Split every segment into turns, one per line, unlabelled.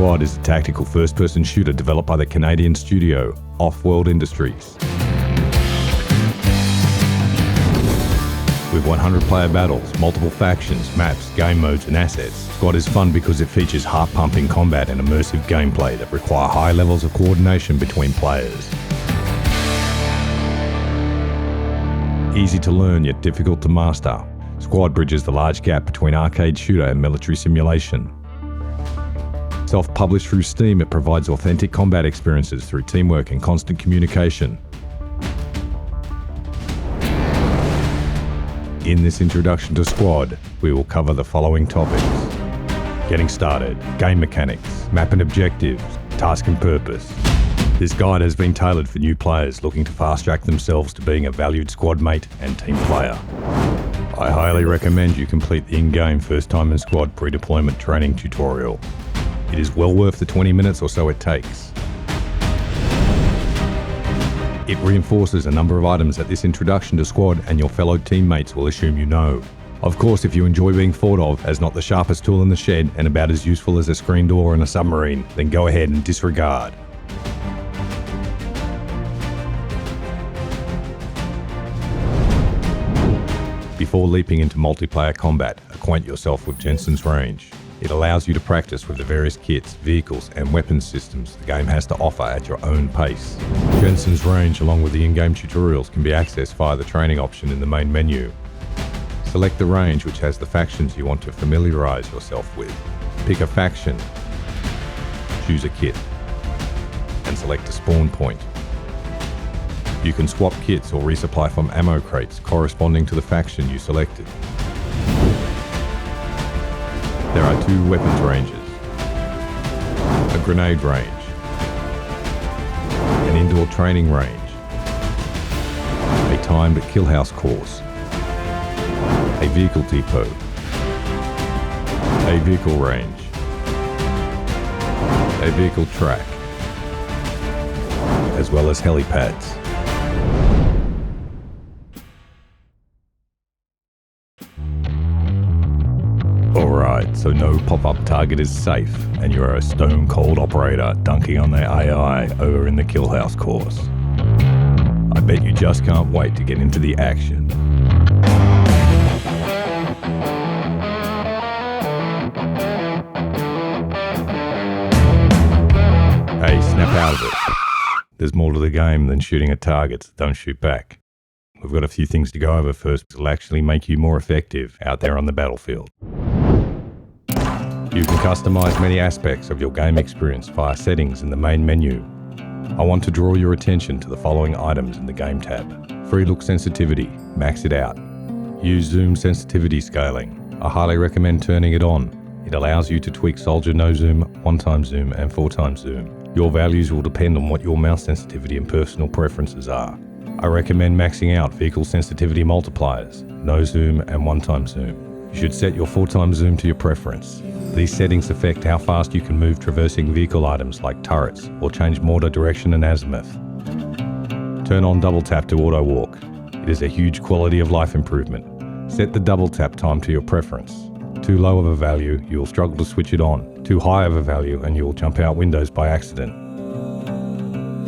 Squad is a tactical first-person shooter developed by the Canadian studio Off-World Industries. With 100 player battles, multiple factions, maps, game modes and assets, Squad is fun because it features heart-pumping combat and immersive gameplay that require high levels of coordination between players. Easy to learn yet difficult to master, Squad bridges the large gap between arcade shooter and military simulation. Self-published through Steam, it provides authentic combat experiences through teamwork and constant communication. In this introduction to Squad, we will cover the following topics. Getting started, game mechanics, map and objectives, task and purpose. This guide has been tailored for new players looking to fast-track themselves to being a valued squad mate and team player. I highly recommend you complete the in-game first time in Squad pre-deployment training tutorial. It is well worth the 20 minutes or so it takes. It reinforces a number of items that this introduction to Squad and your fellow teammates will assume you know. Of course, if you enjoy being thought of as not the sharpest tool in the shed and about as useful as a screen door in a submarine, then go ahead and disregard. Before leaping into multiplayer combat, acquaint yourself with Jensen's range. It allows you to practice with the various kits, vehicles and weapons systems the game has to offer at your own pace. Jensen's range, along with the in-game tutorials, can be accessed via the training option in the main menu. Select the range, which has the factions you want to familiarize yourself with. Pick a faction, choose a kit, and select a spawn point. You can swap kits or resupply from ammo crates corresponding to the faction you selected. There are 2 weapons ranges, a grenade range, an indoor training range, a timed killhouse course, a vehicle depot, a vehicle range, a vehicle track, as well as helipads. Alright, so no pop-up target is safe, and you are a stone-cold operator dunking on their AI over in the killhouse course. I bet you just can't wait to get into the action. Hey, snap out of it. There's more to the game than shooting at targets that don't shoot back. We've got a few things to go over first that will actually make you more effective out there on the battlefield. You can customize many aspects of your game experience via settings in the main menu. I want to draw your attention to the following items in the game tab. Free look sensitivity, max it out. Use zoom sensitivity scaling. I highly recommend turning it on. It allows you to tweak soldier no zoom, 1x zoom and 4x zoom. Your values will depend on what your mouse sensitivity and personal preferences are. I recommend maxing out vehicle sensitivity multipliers, no zoom and 1x zoom. You should set your 4x zoom to your preference. These settings affect how fast you can move traversing vehicle items like turrets or change mortar direction and azimuth. Turn on double tap to auto walk. It is a huge quality of life improvement. Set the double tap time to your preference. Too low of a value, you will struggle to switch it on. Too high of a value and you will jump out windows by accident.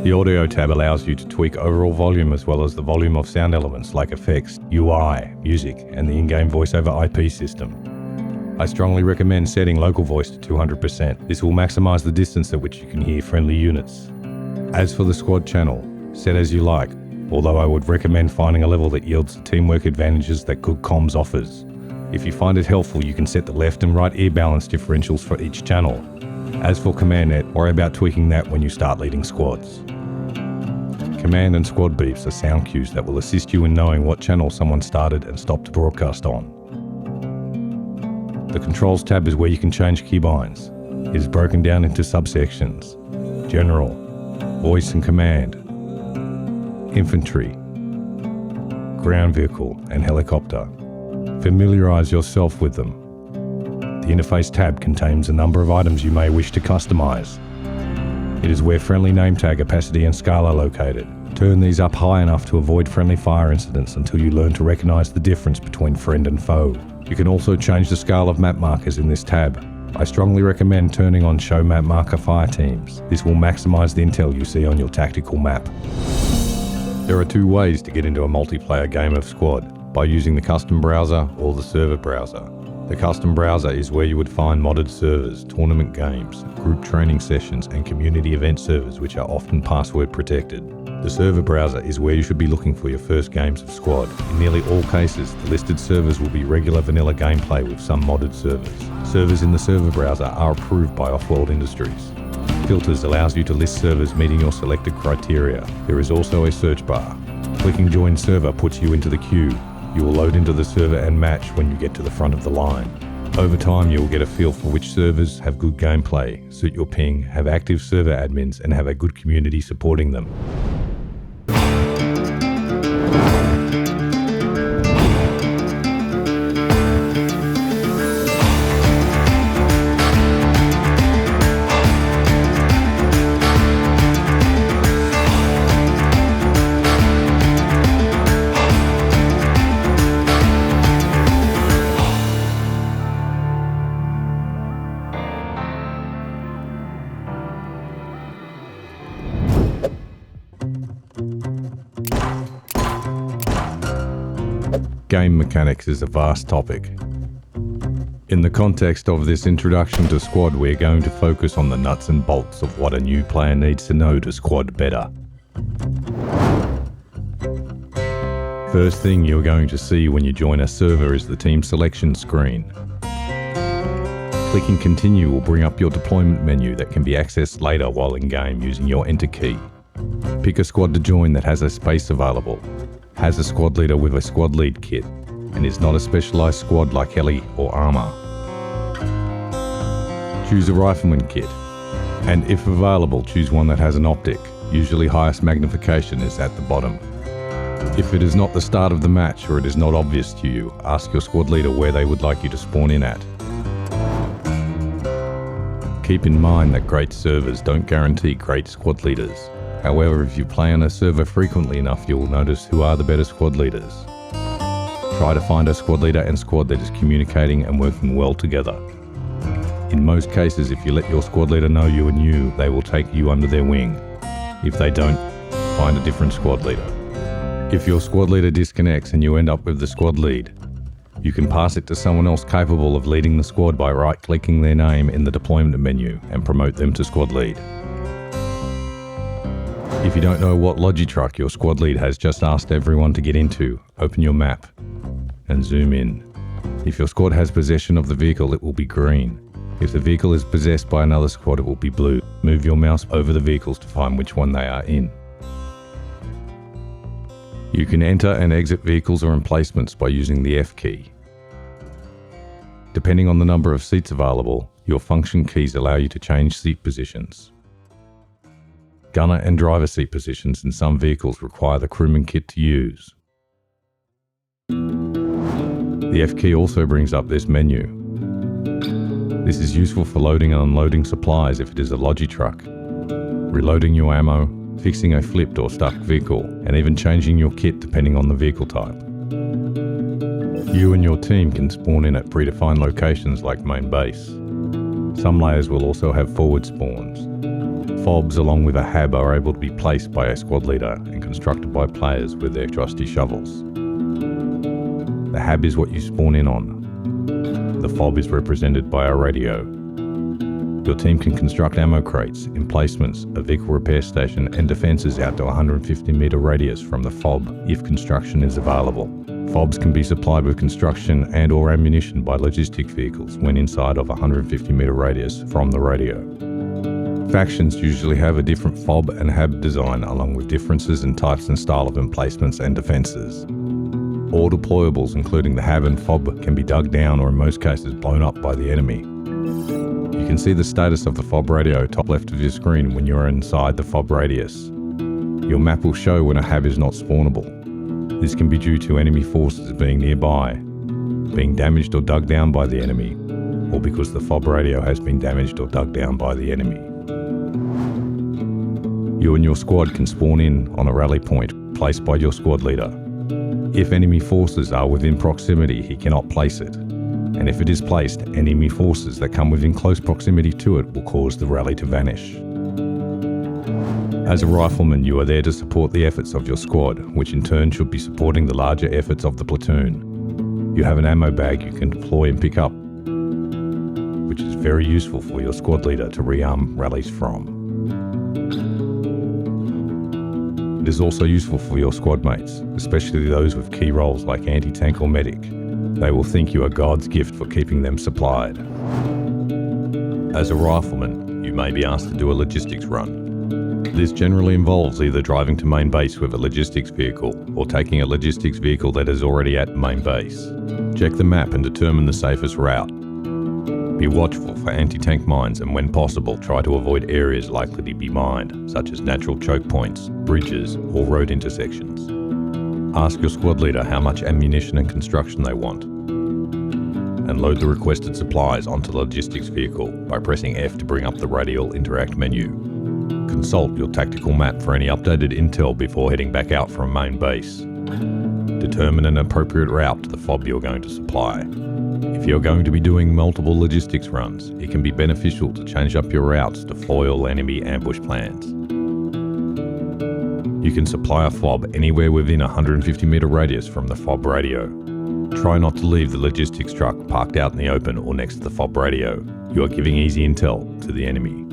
The audio tab allows you to tweak overall volume as well as the volume of sound elements like effects, UI, music, and the in-game voice over IP system. I strongly recommend setting local voice to 200%. This will maximize the distance at which you can hear friendly units. As for the Squad channel, set as you like, although I would recommend finding a level that yields the teamwork advantages that good comms offers. If you find it helpful, you can set the left and right ear balance differentials for each channel. As for command net, worry about tweaking that when you start leading squads. Command and squad beeps are sound cues that will assist you in knowing what channel someone started and stopped broadcast on. The Controls tab is where you can change keybinds. It is broken down into subsections: General, Voice and Command, Infantry, Ground Vehicle and Helicopter. Familiarize yourself with them. The Interface tab contains a number of items you may wish to customize. It is where friendly name tag opacity and scale are located. Turn these up high enough to avoid friendly fire incidents until you learn to recognize the difference between friend and foe. You can also change the scale of map markers in this tab. I strongly recommend turning on Show Map Marker Fire Teams. This will maximize the intel you see on your tactical map. There are two ways to get into a multiplayer game of Squad, by using the custom browser or the server browser. The custom browser is where you would find modded servers, tournament games, group training sessions, and community event servers which are often password protected. The server browser is where you should be looking for your first games of Squad. In nearly all cases, the listed servers will be regular vanilla gameplay with some modded servers. Servers in the server browser are approved by Offworld Industries. Filters allows you to list servers meeting your selected criteria. There is also a search bar. Clicking Join Server puts you into the queue. You will load into the server and match when you get to the front of the line. Over time, you will get a feel for which servers have good gameplay, suit your ping, have active server admins, and have a good community supporting them. Game mechanics is a vast topic. In the context of this introduction to Squad, we're going to focus on the nuts and bolts of what a new player needs to know to Squad better. First thing you're going to see when you join a server is the team selection screen. Clicking Continue will bring up your deployment menu that can be accessed later while in game using your Enter key. Pick a squad to join that has a space available, has a squad leader with a squad lead kit, and is not a specialised squad like heli or armour. Choose a rifleman kit, and if available, choose one that has an optic. Usually highest magnification is at the bottom. If it is not the start of the match or it is not obvious to you, ask your squad leader where they would like you to spawn in at. Keep in mind that great servers don't guarantee great squad leaders. However, if you play on a server frequently enough, you will notice who are the better squad leaders. Try to find a squad leader and squad that is communicating and working well together. In most cases, if you let your squad leader know you are new, they will take you under their wing. If they don't, find a different squad leader. If your squad leader disconnects and you end up with the squad lead, you can pass it to someone else capable of leading the squad by right-clicking their name in the deployment menu and promote them to squad lead. If you don't know what Logitruck your squad lead has just asked everyone to get into, open your map and zoom in. If your squad has possession of the vehicle, it will be green. If the vehicle is possessed by another squad, it will be blue. Move your mouse over the vehicles to find which one they are in. You can enter and exit vehicles or emplacements by using the F key. Depending on the number of seats available, your function keys allow you to change seat positions. Gunner and driver seat positions in some vehicles require the crewman kit to use. The F key also brings up this menu. This is useful for loading and unloading supplies if it is a Logitruck, reloading your ammo, fixing a flipped or stuck vehicle, and even changing your kit depending on the vehicle type. You and your team can spawn in at predefined locations like main base. Some layers will also have forward spawns. Fobs along with a hab are able to be placed by a squad leader and constructed by players with their trusty shovels. The hab is what you spawn in on. The fob is represented by a radio. Your team can construct ammo crates, emplacements, a vehicle repair station and defences out to a 150 metre radius from the fob if construction is available. Fobs can be supplied with construction and or ammunition by logistic vehicles when inside of a 150 metre radius from the radio. Factions usually have a different fob and hab design along with differences in types and style of emplacements and defences. All deployables including the hab and fob can be dug down or in most cases blown up by the enemy. You can see the status of the fob radio top left of your screen when you are inside the fob radius. Your map will show when a hab is not spawnable. This can be due to enemy forces being nearby, being damaged or dug down by the enemy, or because the fob radio has been damaged or dug down by the enemy. You and your squad can spawn in on a rally point placed by your squad leader. If enemy forces are within proximity, he cannot place it. and if it is placed, enemy forces that come within close proximity to it will cause the rally to vanish. As a rifleman, you are there to support the efforts of your squad, which in turn should be supporting the larger efforts of the platoon. You have an ammo bag you can deploy and pick up, which is very useful for your squad leader to rearm rallies from. It is also useful for your squad mates, especially those with key roles like anti-tank or medic. They will think you are God's gift for keeping them supplied. As a rifleman, you may be asked to do a logistics run. This generally involves either driving to main base with a logistics vehicle or taking a logistics vehicle that is already at main base. Check the map and determine the safest route. Be watchful for anti-tank mines and when possible try to avoid areas likely to be mined, such as natural choke points, bridges or road intersections. Ask your squad leader how much ammunition and construction they want, and load the requested supplies onto the logistics vehicle by pressing F to bring up the radial interact menu. Consult your tactical map for any updated intel before heading back out from main base. Determine an appropriate route to the FOB you're going to supply. If you're going to be doing multiple logistics runs, it can be beneficial to change up your routes to foil enemy ambush plans. You can supply a FOB anywhere within a 150 meter radius from the FOB radio. Try not to leave the logistics truck parked out in the open or next to the FOB radio. You are giving easy intel to the enemy.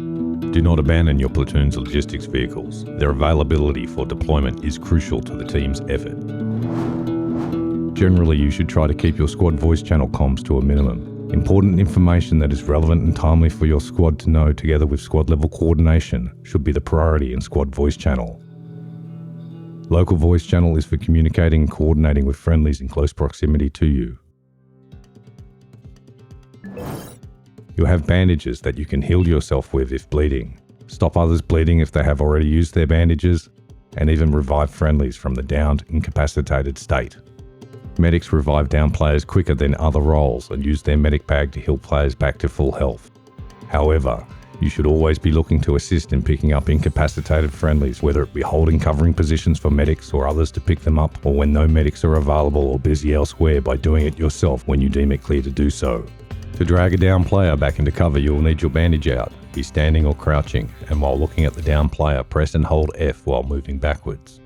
Do not abandon your platoon's logistics vehicles. Their availability for deployment is crucial to the team's effort. Generally, you should try to keep your squad voice channel comms to a minimum. Important information that is relevant and timely for your squad to know together with squad level coordination should be the priority in squad voice channel. Local voice channel is for communicating and coordinating with friendlies in close proximity to you. You have bandages that you can heal yourself with if bleeding, stop others bleeding if they have already used their bandages, and even revive friendlies from the downed, incapacitated state. Medics revive down players quicker than other roles and use their medic bag to heal players back to full health. However, you should always be looking to assist in picking up incapacitated friendlies, whether it be holding covering positions for medics or others to pick them up, or when no medics are available or busy elsewhere by doing it yourself when you deem it clear to do so. To drag a down player back into cover, you will need your bandage out. Be standing or crouching, and while looking at the down player, press and hold F while moving backwards.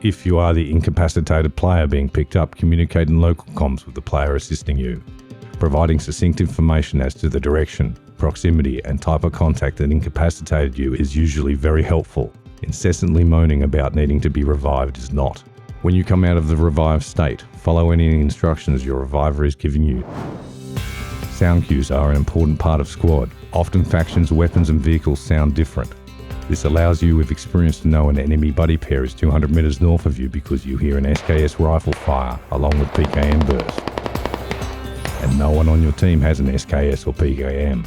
If you are the incapacitated player being picked up, communicate in local comms with the player assisting you. Providing succinct information as to the direction, proximity, and type of contact that incapacitated you is usually very helpful. Incessantly moaning about needing to be revived is not. When you come out of the revived state, follow any instructions your reviver is giving you. Sound cues are an important part of squad. Often factions, weapons and vehicles sound different. This allows you with experience to know an enemy buddy pair is 200 meters north of you because you hear an SKS rifle fire along with PKM burst. And no one on your team has an SKS or PKM.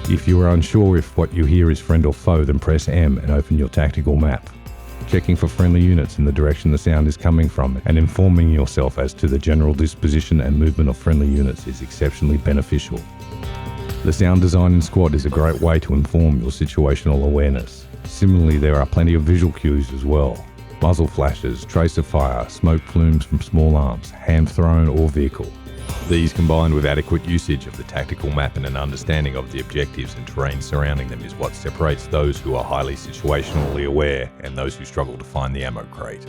If you are unsure if what you hear is friend or foe, then press M and open your tactical map. Checking for friendly units in the direction the sound is coming from and informing yourself as to the general disposition and movement of friendly units is exceptionally beneficial. The sound design in squad is a great way to inform your situational awareness. Similarly, there are plenty of visual cues as well. Muzzle flashes, tracer fire, smoke plumes from small arms, hand thrown or vehicle. These combined with adequate usage of the tactical map and an understanding of the objectives and terrain surrounding them is what separates those who are highly situationally aware and those who struggle to find the ammo crate.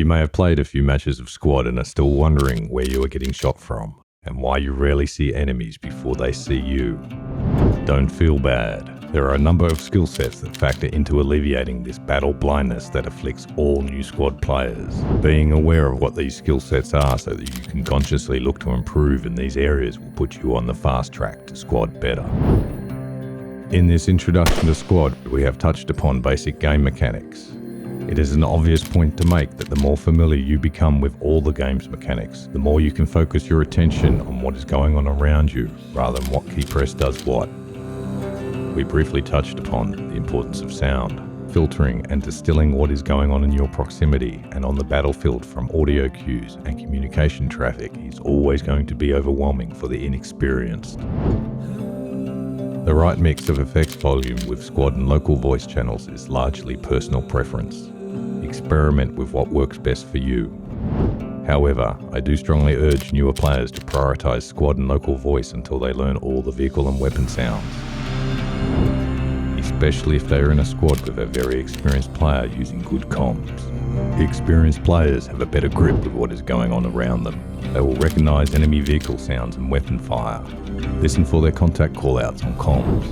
You may have played a few matches of squad and are still wondering where you are getting shot from and why you rarely see enemies before they see you. Don't feel bad. There are a number of skill sets that factor into alleviating this battle blindness that afflicts all new squad players. Being aware of what these skill sets are so that you can consciously look to improve in these areas will put you on the fast track to squad better. In this introduction to squad, we have touched upon basic game mechanics. It is an obvious point to make that the more familiar you become with all the game's mechanics, the more you can focus your attention on what is going on around you, rather than what key press does what. We briefly touched upon the importance of sound, filtering and distilling what is going on in your proximity and on the battlefield from audio cues and communication traffic is always going to be overwhelming for the inexperienced. The right mix of effects volume with squad and local voice channels is largely personal preference. Experiment with what works best for you. However, I do strongly urge newer players to prioritize squad and local voice until they learn all the vehicle and weapon sounds, especially if they are in a squad with a very experienced player using good comms. Experienced players have a better grip with what is going on around them. They will recognize enemy vehicle sounds and weapon fire. Listen for their contact callouts on comms.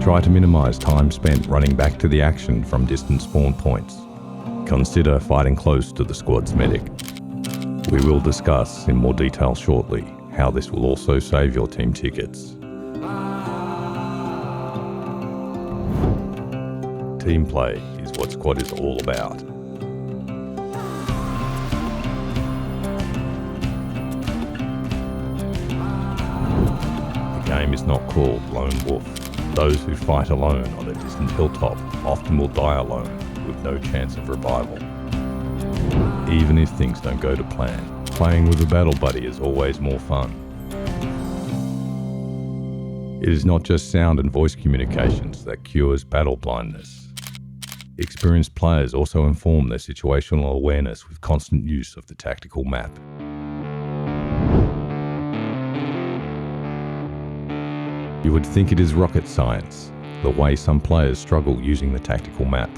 Try to minimize time spent running back to the action from distant spawn points. Consider fighting close to the squad's medic. We will discuss in more detail shortly how this will also save your team tickets. Team play is what squad is all about. The game is not called Lone Wolf. Those who fight alone on a distant hilltop often will die alone with no chance of revival. Even if things don't go to plan, playing with a battle buddy is always more fun. It is not just sound and voice communications that cures battle blindness. Experienced players also inform their situational awareness with constant use of the tactical map. You would think it is rocket science, the way some players struggle using the tactical map.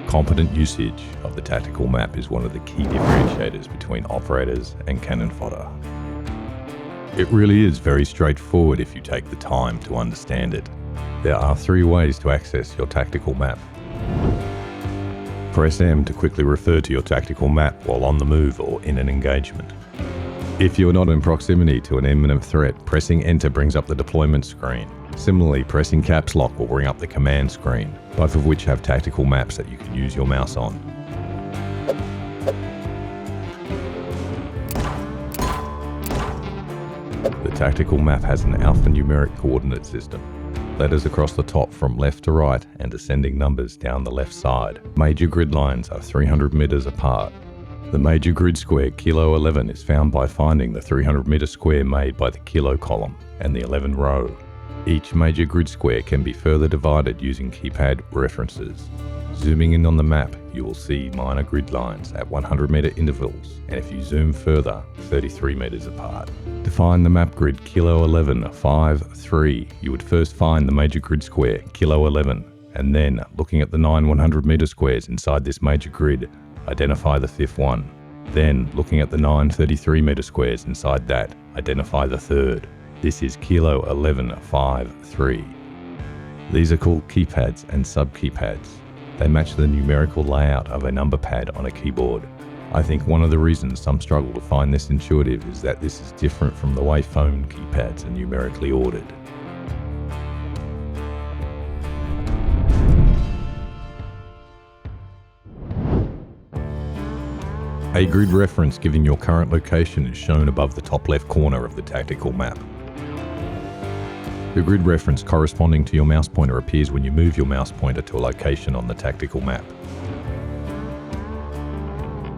Competent usage of the tactical map is one of the key differentiators between operators and cannon fodder. It really is very straightforward if you take the time to understand it. There are 3 ways to access your tactical map. Press M to quickly refer to your tactical map while on the move or in an engagement. If you are not in proximity to an imminent threat, pressing Enter brings up the deployment screen. Similarly, pressing Caps Lock will bring up the command screen, both of which have tactical maps that you can use your mouse on. The tactical map has an alphanumeric coordinate system. Letters across the top from left to right and ascending numbers down the left side. Major grid lines are 300 meters apart. The major grid square Kilo 11 is found by finding the 300 meter square made by the Kilo column and the 11 row. Each major grid square can be further divided using keypad references. Zooming in on the map, you will see minor grid lines at 100 meter intervals, and if you zoom further, 33 meters apart. To find the map grid Kilo 11 5 3, you would first find the major grid square Kilo 11, and then, looking at the 9 100 meter squares inside this major grid, identify the 5th one. Then, looking at the 9 33 meter squares inside that, identify the 3rd. This is Kilo 11 5 3. These are called keypads and sub-keypads. They match the numerical layout of a number pad on a keyboard. I think one of the reasons some struggle to find this intuitive is that this is different from the way phone keypads are numerically ordered. A grid reference giving your current location is shown above the top left corner of the tactical map. The grid reference corresponding to your mouse pointer appears when you move your mouse pointer to a location on the tactical map.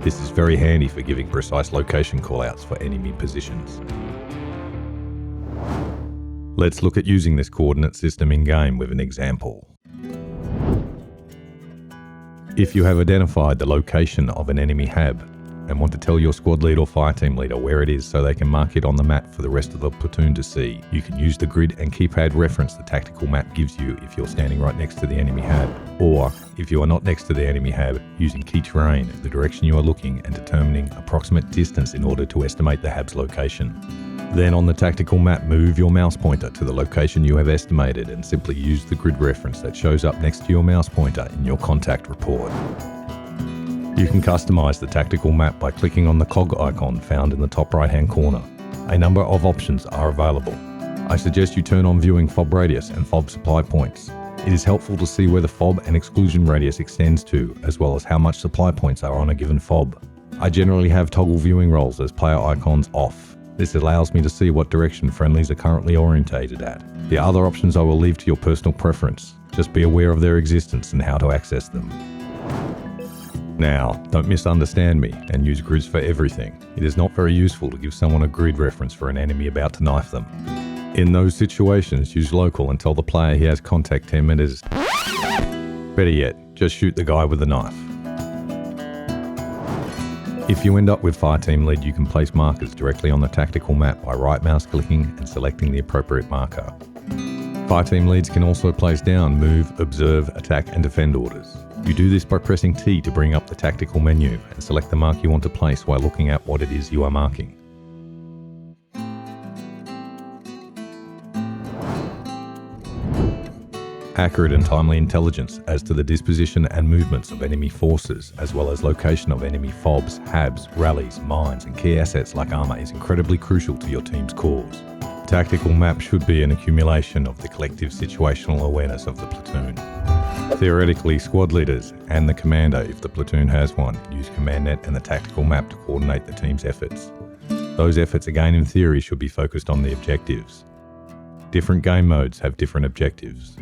This is very handy for giving precise location callouts for enemy positions. Let's look at using this coordinate system in-game with an example. If you have identified the location of an enemy hab, and want to tell your squad lead or fireteam leader where it is so they can mark it on the map for the rest of the platoon to see, you can use the grid and keypad reference the tactical map gives you if you're standing right next to the enemy hab, or if you are not next to the enemy hab, using key terrain, the direction you are looking, and determining approximate distance in order to estimate the hab's location. Then on the tactical map, move your mouse pointer to the location you have estimated and simply use the grid reference that shows up next to your mouse pointer in your contact report. You can customize the tactical map by clicking on the cog icon found in the top right hand corner. A number of options are available. I suggest you turn on viewing fob radius and fob supply points. It is helpful to see where the fob and exclusion radius extends to, as well as how much supply points are on a given fob. I generally have toggle viewing roles as player icons off. This allows me to see what direction friendlies are currently orientated at. The other options I will leave to your personal preference. Just be aware of their existence and how to access them. Now, don't misunderstand me and use grids for everything. It is not very useful to give someone a grid reference for an enemy about to knife them. In those situations, use local and tell the player he has contact 10 meters. Better yet, just shoot the guy with the knife. If you end up with Fireteam Lead, you can place markers directly on the tactical map by right mouse clicking and selecting the appropriate marker. Fireteam Leads can also place down move, observe, attack and defend orders. You do this by pressing T to bring up the tactical menu and select the mark you want to place while looking at what it is you are marking. Accurate and timely intelligence as to the disposition and movements of enemy forces, as well as location of enemy fobs, habs, rallies, mines and key assets like armor is incredibly crucial to your team's cause. Tactical map should be an accumulation of the collective situational awareness of the platoon. Theoretically, squad leaders and the commander, if the platoon has one, use CommandNet and the tactical map to coordinate the team's efforts. Those efforts, again in theory, should be focused on the objectives. Different game modes have different objectives.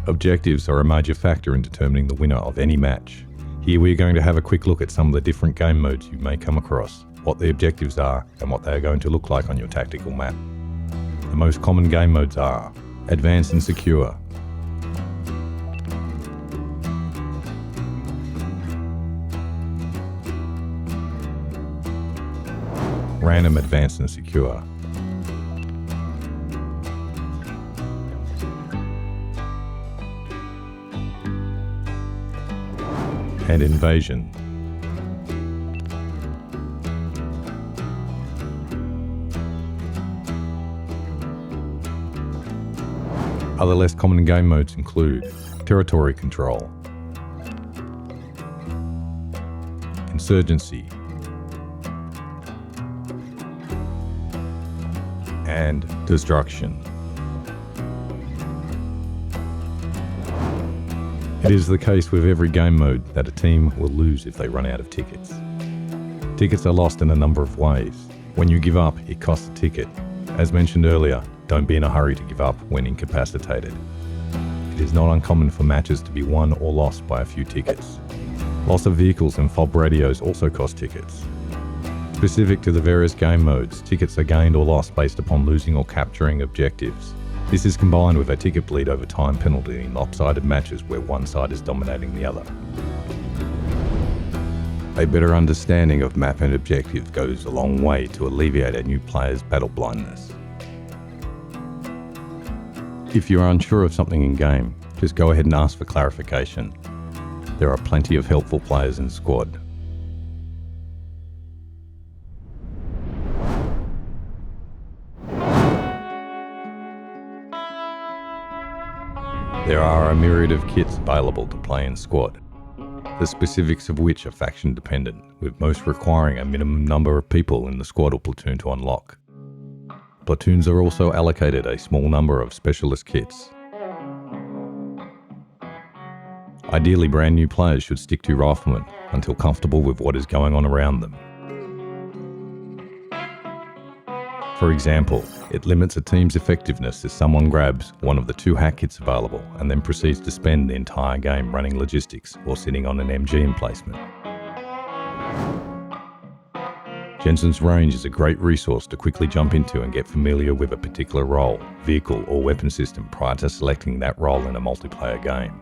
Objectives are a major factor in determining the winner of any match. Here we're going to have a quick look at some of the different game modes you may come across, what the objectives are, and what they are going to look like on your tactical map. The most common game modes are Advanced and Secure, Random, Advanced and Secure, and Invasion. Other less common game modes include Territory Control, Insurgency, and Destruction. It is the case with every game mode that a team will lose if they run out of tickets. Tickets are lost in a number of ways. When you give up, it costs a ticket. As mentioned earlier, don't be in a hurry to give up when incapacitated. It is not uncommon for matches to be won or lost by a few tickets. Loss of vehicles and fob radios also cost tickets. Specific to the various game modes, tickets are gained or lost based upon losing or capturing objectives. This is combined with a ticket bleed over time penalty in lopsided matches where one side is dominating the other. A better understanding of map and objectives goes a long way to alleviate a new player's battle blindness. If you are unsure of something in game, just go ahead and ask for clarification. There are plenty of helpful players in the squad. There are a myriad of kits available to play in squad, the specifics of which are faction dependent, with most requiring a minimum number of people in the squad or platoon to unlock. Platoons are also allocated a small number of specialist kits. Ideally, brand new players should stick to riflemen until comfortable with what is going on around them. For example, it limits a team's effectiveness if someone grabs one of the 2 hack kits available and then proceeds to spend the entire game running logistics or sitting on an MG emplacement. Jensen's range is a great resource to quickly jump into and get familiar with a particular role, vehicle or weapon system prior to selecting that role in a multiplayer game.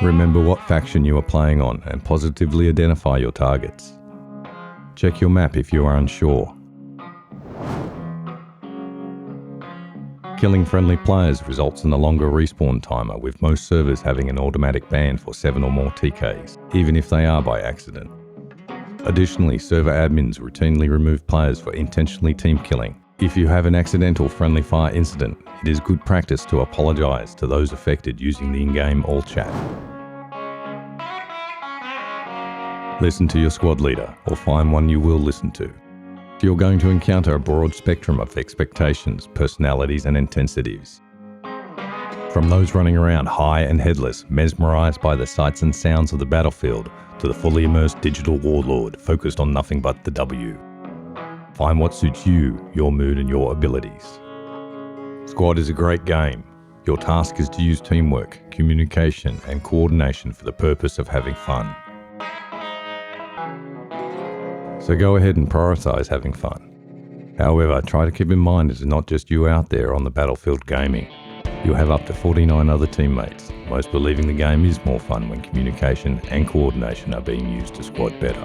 Remember what faction you are playing on and positively identify your targets. Check your map if you are unsure. Killing friendly players results in a longer respawn timer, with most servers having an automatic ban for 7 or more TKs, even if they are by accident. Additionally, server admins routinely remove players for intentionally team killing. If you have an accidental friendly fire incident, it is good practice to apologise to those affected using the in-game all chat. Listen to your squad leader, or find one you will listen to. You're going to encounter a broad spectrum of expectations, personalities and intensities. From those running around high and headless, mesmerised by the sights and sounds of the battlefield, to the fully immersed digital warlord focused on nothing but the W. Find what suits you, your mood and your abilities. Squad is a great game. Your task is to use teamwork, communication and coordination for the purpose of having fun. So go ahead and prioritise having fun. However, try to keep in mind it's not just you out there on the battlefield gaming. You'll have up to 49 other teammates, most believing the game is more fun when communication and coordination are being used to squad better.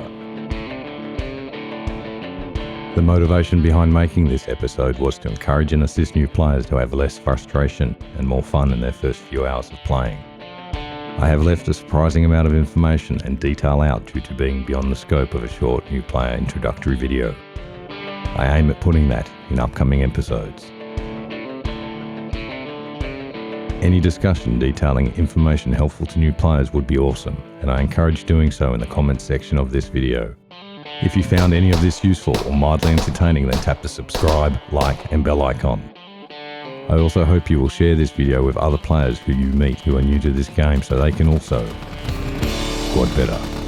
The motivation behind making this episode was to encourage and assist new players to have less frustration and more fun in their first few hours of playing. I have left a surprising amount of information and detail out due to being beyond the scope of a short new player introductory video. I aim at putting that in upcoming episodes. Any discussion detailing information helpful to new players would be awesome, and I encourage doing so in the comments section of this video. If you found any of this useful or mildly entertaining, then tap the subscribe, like and bell icon. I also hope you will share this video with other players who you meet who are new to this game so they can also squad better.